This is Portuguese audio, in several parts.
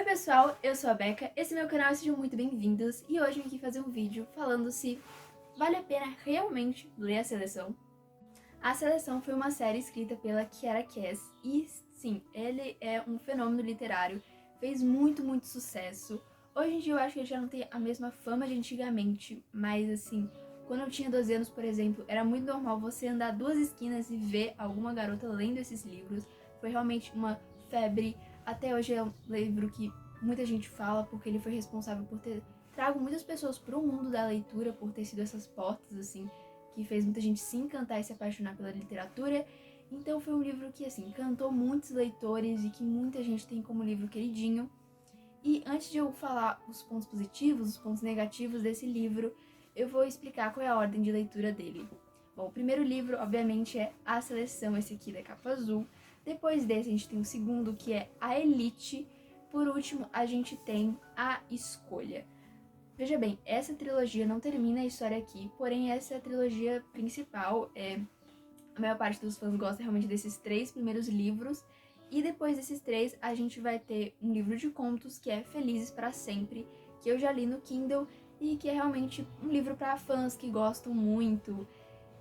pessoal, eu sou a Becca, esse é meu canal e sejam muito bem-vindos. E hoje eu vim aqui fazer um vídeo falando se vale a pena realmente ler A Seleção. A Seleção foi uma série escrita pela Kiera Cass e sim, ele é um fenômeno literário, fez muito sucesso. Hoje em dia eu acho que ele já não tem a mesma fama de antigamente, mas assim, quando eu tinha 12 anos, por exemplo, era muito normal você andar duas esquinas e ver alguma garota lendo esses livros. Foi realmente uma febre. Até hoje é um livro que muita gente fala porque ele foi responsável por ter trago muitas pessoas para o mundo da leitura, por ter sido essas portas, assim, que fez muita gente se encantar e se apaixonar pela literatura. Então foi um livro que, assim, encantou muitos leitores e que muita gente tem como livro queridinho. E antes de eu falar os pontos positivos, os pontos negativos desse livro, eu vou explicar qual é a ordem de leitura dele. Bom, o primeiro livro, obviamente, é A Seleção, esse aqui da capa azul. Depois desse, a gente tem o segundo, que é A Elite. Por último, a gente tem A Escolha. Veja bem, essa trilogia não termina a história aqui, porém essa é a trilogia principal. A maior parte dos fãs gosta realmente desses três primeiros livros. E depois desses três, a gente vai ter um livro de contos que é Felizes para Sempre, que eu já li no Kindle e que é realmente um livro para fãs que gostam muito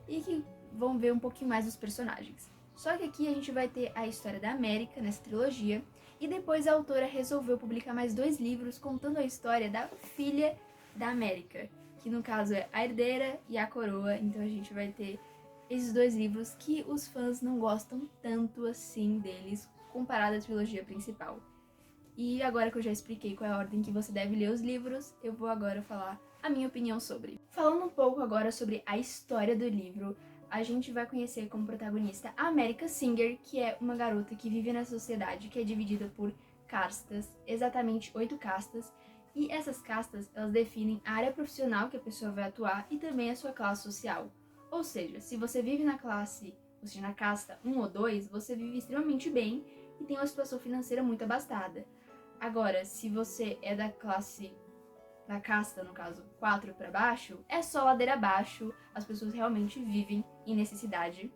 e que vão ver um pouquinho mais dos personagens. Só que aqui a gente vai ter a história da América nessa trilogia, e depois a autora resolveu publicar mais dois livros contando a história da filha da América, que no caso é a herdeira e a coroa. Então a gente vai ter esses dois livros que os fãs não gostam tanto assim deles, comparado à trilogia principal. E agora que eu já expliquei qual é a ordem que você deve ler os livros, eu vou agora falar a minha opinião sobre. Falando um pouco agora sobre a história do livro, a gente vai conhecer como protagonista a America Singer, que é uma garota que vive na sociedade que é dividida por castas, exatamente 8 castas, e essas castas elas definem a área profissional que a pessoa vai atuar e também a sua classe social. Ou seja, se você vive na classe, ou seja, na casta 1 ou 2, você vive extremamente bem e tem uma situação financeira muito abastada. Agora, se você é da classe, da casta, no caso, 4 para baixo, é só ladeira abaixo, as pessoas realmente vivem em necessidade.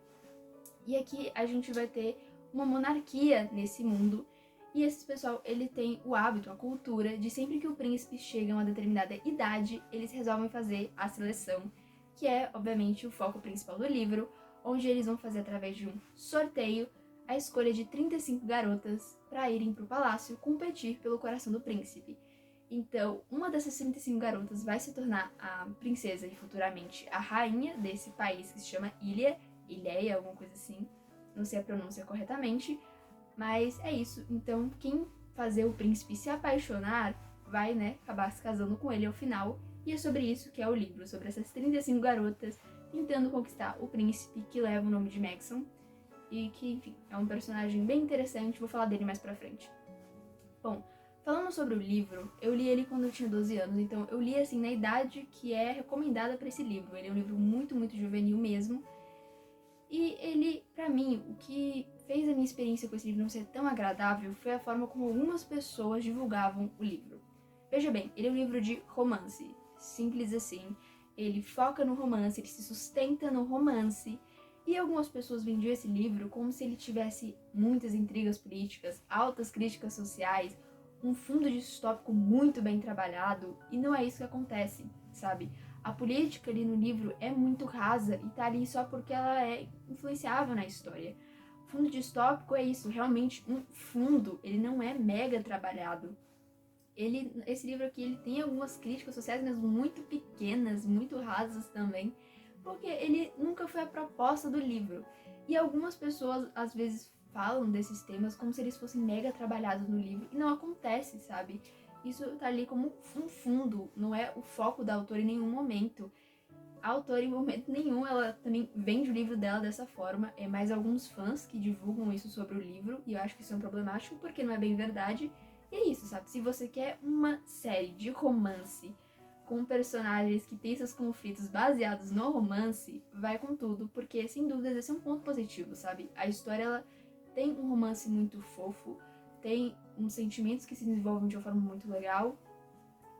E aqui a gente vai ter uma monarquia nesse mundo, e esse pessoal, ele tem o hábito, a cultura, de sempre que o príncipe chega a uma determinada idade, eles resolvem fazer a seleção, que é, obviamente, o foco principal do livro, onde eles vão fazer através de um sorteio a escolha de 35 garotas para irem para o palácio competir pelo coração do príncipe. Então, uma dessas 35 garotas vai se tornar a princesa e futuramente a rainha desse país que se chama Ileia, alguma coisa assim. Não sei a pronúncia corretamente, mas é isso. Então, quem fazer o príncipe se apaixonar vai, né, acabar se casando com ele ao final. E é sobre isso que é o livro, sobre essas 35 garotas tentando conquistar o príncipe que leva o nome de Maxon. E que, enfim, é um personagem bem interessante, vou falar dele mais pra frente. Bom, falando sobre o livro, eu li ele quando eu tinha 12 anos, então eu li assim na idade que é recomendada para esse livro. Ele é um livro muito juvenil mesmo. E ele, pra mim, o que fez a minha experiência com esse livro não ser tão agradável foi a forma como algumas pessoas divulgavam o livro. Veja bem, ele é um livro de romance, simples assim. Ele foca no romance, ele se sustenta no romance. E algumas pessoas vendiam esse livro como se ele tivesse muitas intrigas políticas, altas críticas sociais, um fundo distópico muito bem trabalhado, e não é isso que acontece, sabe? A política ali no livro é muito rasa e tá ali só porque ela é influenciável na história. O fundo distópico é isso, realmente um fundo, ele não é mega trabalhado. Esse livro aqui, ele tem algumas críticas sociais, mas muito pequenas, muito rasas também, porque ele nunca foi a proposta do livro. E algumas pessoas, às vezes, falam desses temas como se eles fossem mega trabalhados no livro, e não acontece, sabe? Isso tá ali como um fundo, não é o foco da autora em nenhum momento. A autora, em momento nenhum, ela também vende o livro dela dessa forma. É mais alguns fãs que divulgam isso sobre o livro, e eu acho que isso é um problemático, porque não é bem verdade. E é isso, sabe? Se você quer uma série de romance com personagens que têm seus conflitos baseados no romance, vai com tudo, porque sem dúvidas esse é um ponto positivo, sabe? A história, ela tem um romance muito fofo, tem uns sentimentos que se desenvolvem de uma forma muito legal,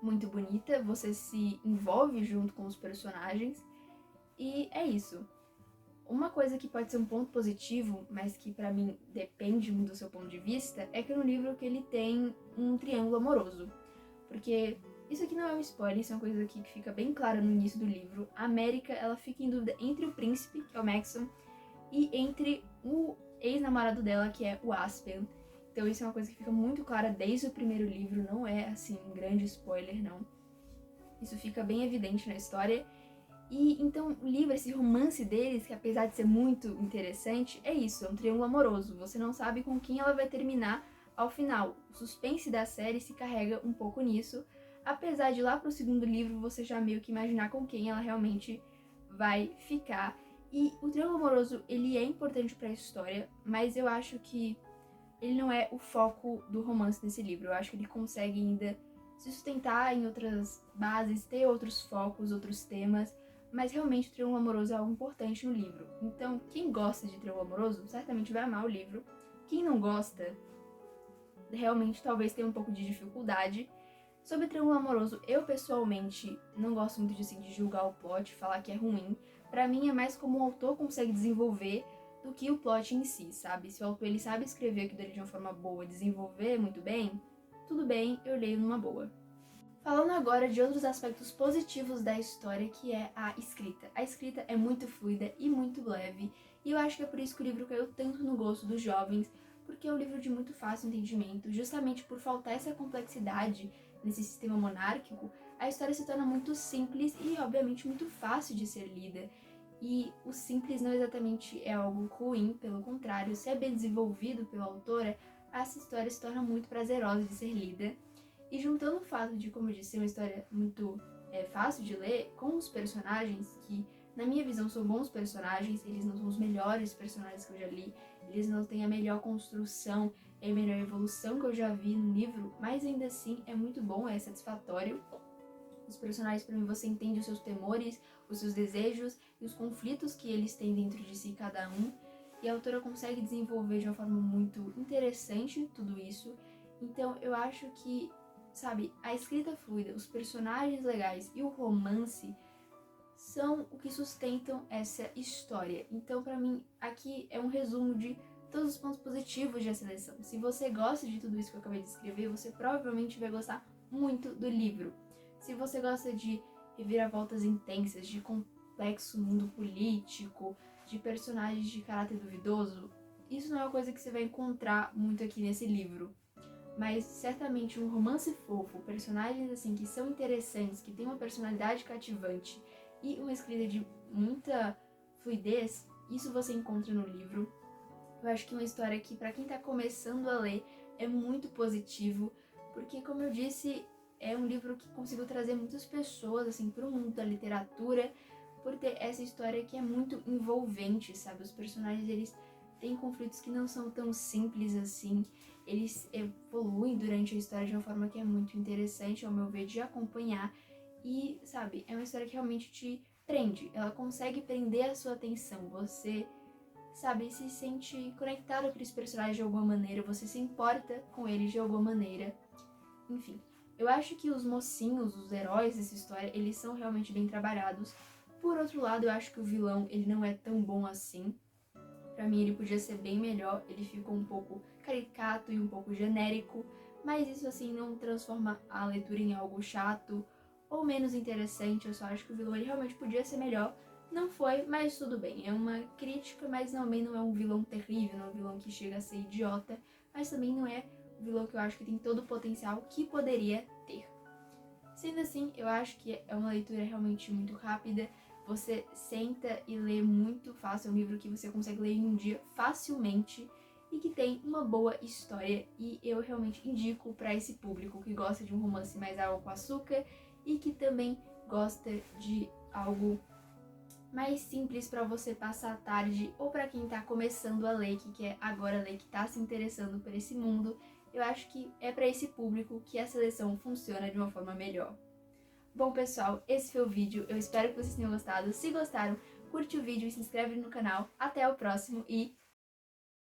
muito bonita, você se envolve junto com os personagens, e é isso. Uma coisa que pode ser um ponto positivo, mas que pra mim depende muito do seu ponto de vista, é que no livro que ele tem um triângulo amoroso. Porque isso aqui não é um spoiler, isso é uma coisa aqui que fica bem clara no início do livro. A América, ela fica em dúvida entre o príncipe, que é o Maxon, e entre o ex-namorado dela, que é o Aspen. Então isso é uma coisa que fica muito clara desde o primeiro livro, não é, assim, um grande spoiler, não. Isso fica bem evidente na história. E então o livro, esse romance deles, que apesar de ser muito interessante, é isso, é um triângulo amoroso. Você não sabe com quem ela vai terminar ao final. O suspense da série se carrega um pouco nisso, apesar de lá pro segundo livro você já meio que imaginar com quem ela realmente vai ficar. E o triângulo amoroso, ele é importante para a história, mas eu acho que ele não é o foco do romance desse livro. Eu acho que ele consegue ainda se sustentar em outras bases, ter outros focos, outros temas, mas realmente o triângulo amoroso é algo importante no livro. Então, quem gosta de triângulo amoroso certamente vai amar o livro. Quem não gosta, realmente talvez tenha um pouco de dificuldade. Sobre triângulo amoroso, eu pessoalmente não gosto muito de julgar o plot, falar que é ruim. Pra mim é mais como o autor consegue desenvolver do que o plot em si, sabe? Se o autor ele sabe escrever aquilo dele de uma forma boa, desenvolver muito bem, tudo bem, eu leio numa boa. Falando agora de outros aspectos positivos da história, que é a escrita. A escrita é muito fluida e muito leve, e eu acho que é por isso que o livro caiu tanto no gosto dos jovens, porque é um livro de muito fácil entendimento, justamente por faltar essa complexidade nesse sistema monárquico, a história se torna muito simples e, obviamente, muito fácil de ser lida. E o simples não exatamente é algo ruim, pelo contrário, se é bem desenvolvido pela autora, essa história se torna muito prazerosa de ser lida. E juntando o fato de, como eu disse, ser uma história muito fácil de ler, com os personagens, que na minha visão são bons personagens, eles não são os melhores personagens que eu já li, eles não têm a melhor construção e a melhor evolução que eu já vi no livro, mas ainda assim é muito bom, é satisfatório. Os personagens, para mim, você entende os seus temores, os seus desejos e os conflitos que eles têm dentro de si, cada um. E a autora consegue desenvolver de uma forma muito interessante tudo isso. Então eu acho que, sabe, a escrita fluida, os personagens legais e o romance são o que sustentam essa história. Então, pra mim, aqui é um resumo de todos os pontos positivos de A Seleção. Se você gosta de tudo isso que eu acabei de escrever, você provavelmente vai gostar muito do livro. Se você gosta de reviravoltas intensas, de complexo mundo político, de personagens de caráter duvidoso, isso não é uma coisa que você vai encontrar muito aqui nesse livro. Mas certamente um romance fofo, personagens assim que são interessantes, que têm uma personalidade cativante e uma escrita de muita fluidez, isso você encontra no livro. Eu acho que é uma história que, para quem tá começando a ler, é muito positivo, porque, como eu disse, é um livro que conseguiu trazer muitas pessoas assim pro mundo da literatura, por ter essa história que é muito envolvente, sabe? Os personagens, eles têm conflitos que não são tão simples assim, eles evoluem durante a história de uma forma que é muito interessante, ao meu ver, de acompanhar. E, sabe, é uma história que realmente te prende. Ela consegue prender a sua atenção. Você, sabe, se sente conectado com aqueles personagens de alguma maneira. Você se importa com eles de alguma maneira. Enfim, eu acho que os mocinhos, os heróis dessa história, eles são realmente bem trabalhados. Por outro lado, eu acho que o vilão, ele não é tão bom assim. Pra mim, ele podia ser bem melhor. Ele ficou um pouco caricato e um pouco genérico. Mas isso, assim, não transforma a leitura em algo chato ou menos interessante. Eu só acho que o vilão ele realmente podia ser melhor. Não foi, mas tudo bem. É uma crítica, mas também não é um vilão terrível, não é um vilão que chega a ser idiota, mas também não é um vilão que eu acho que tem todo o potencial que poderia ter. Sendo assim, eu acho que é uma leitura realmente muito rápida. Você senta e lê muito fácil. É um livro que você consegue ler em um dia facilmente e que tem uma boa história. E eu realmente indico para esse público que gosta de um romance mais água com açúcar e que também gosta de algo mais simples para você passar a tarde, ou para quem tá começando a ler, que quer agora ler, que tá se interessando por esse mundo. Eu acho que é para esse público que a seleção funciona de uma forma melhor. Bom, pessoal, esse foi o vídeo. Eu espero que vocês tenham gostado. Se gostaram, curte o vídeo e se inscreve no canal. Até o próximo e